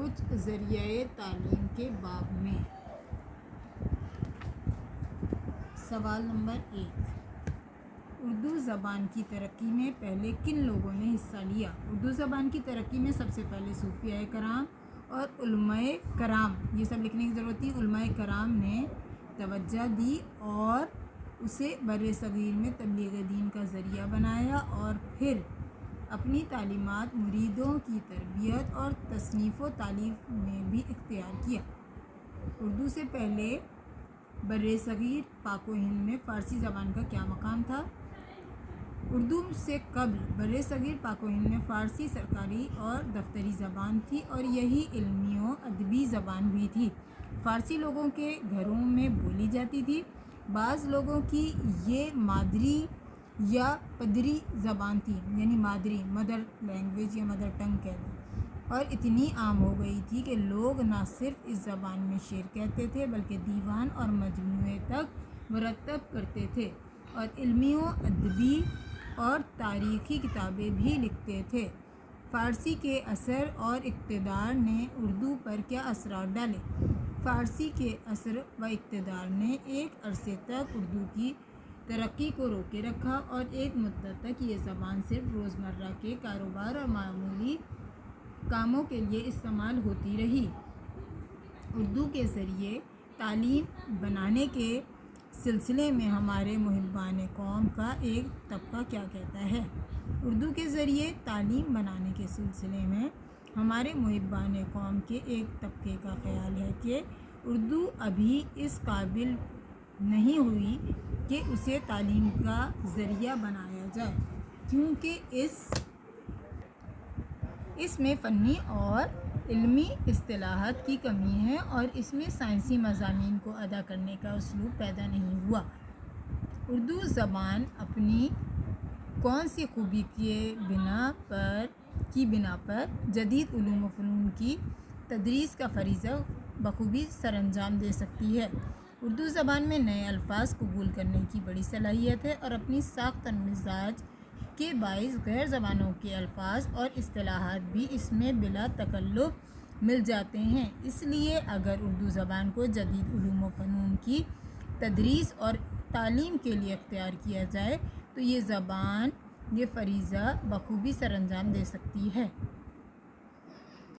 کچھ ذریعہ تعلیم کے باب میں۔ سوال نمبر 1، اردو زبان کی ترقی میں پہلے کن لوگوں نے حصہ لیا؟ اردو زبان کی ترقی میں سب سے پہلے صوفیاء کرام اور علماء کرام، یہ سب لکھنے کی ضرورت تھی، علماء کرام نے توجہ دی اور اسے بر صغیر میں تبلیغ دین کا ذریعہ بنایا اور پھر اپنی تعلیمات مریدوں کی تربیت اور تصنیف و تالیف میں بھی اختیار کیا۔ اردو سے پہلے بر صغیر پاک و ہند میں فارسی زبان کا کیا مقام تھا؟ اردو سے قبل بر صغیر پاک و ہند میں فارسی سرکاری اور دفتری زبان تھی اور یہی علمی و ادبی زبان بھی تھی۔ فارسی لوگوں کے گھروں میں بولی جاتی تھی۔ بعض لوگوں کی یہ مادری یا پدری زبان تھی، یعنی مادری مدر لینگویج یا مدر ٹنگ کہہ دیں، اور اتنی عام ہو گئی تھی کہ لوگ نہ صرف اس زبان میں شعر کہتے تھے بلکہ دیوان اور مجموعے تک مرتب کرتے تھے اور علمی و ادبی اور تاریخی کتابیں بھی لکھتے تھے۔ فارسی کے اثر اور اقتدار نے اردو پر کیا اثرات ڈالے؟ فارسی کے اثر و اقتدار نے ایک عرصے تک اردو کی ترقی کو روکے رکھا اور ایک مدت تک یہ زبان صرف روزمرہ کے کاروبار اور معمولی کاموں کے لیے استعمال ہوتی رہی۔ اردو کے ذریعے تعلیم بنانے کے سلسلے میں ہمارے محبان قوم کا ایک طبقہ کیا کہتا ہے؟ اردو کے ذریعے تعلیم بنانے کے سلسلے میں ہمارے محبان قوم کے ایک طبقے کا خیال ہے کہ اردو ابھی اس قابل نہیں ہوئی کہ اسے تعلیم کا ذریعہ بنایا جائے، کیونکہ اس میں فنی اور علمی اصطلاحات کی کمی ہے اور اس میں سائنسی مضامین کو ادا کرنے کا اسلوب پیدا نہیں ہوا۔ اردو زبان اپنی کون سی خوبی کی بنا پر جدید علوم و فنون کی تدریس کا فریضہ بخوبی سر انجام دے سکتی ہے۔ اردو زبان میں نئے الفاظ قبول کرنے کی بڑی صلاحیت ہے اور اپنی ساخت اور مزاج کے باعث غیر زبانوں کے الفاظ اور اصطلاحات بھی اس میں بلا تکلف مل جاتے ہیں۔ اس لیے اگر اردو زبان کو جدید علوم و فنون کی تدریس اور تعلیم کے لیے اختیار کیا جائے تو یہ زبان یہ فریضہ بخوبی سر انجام دے سکتی ہے۔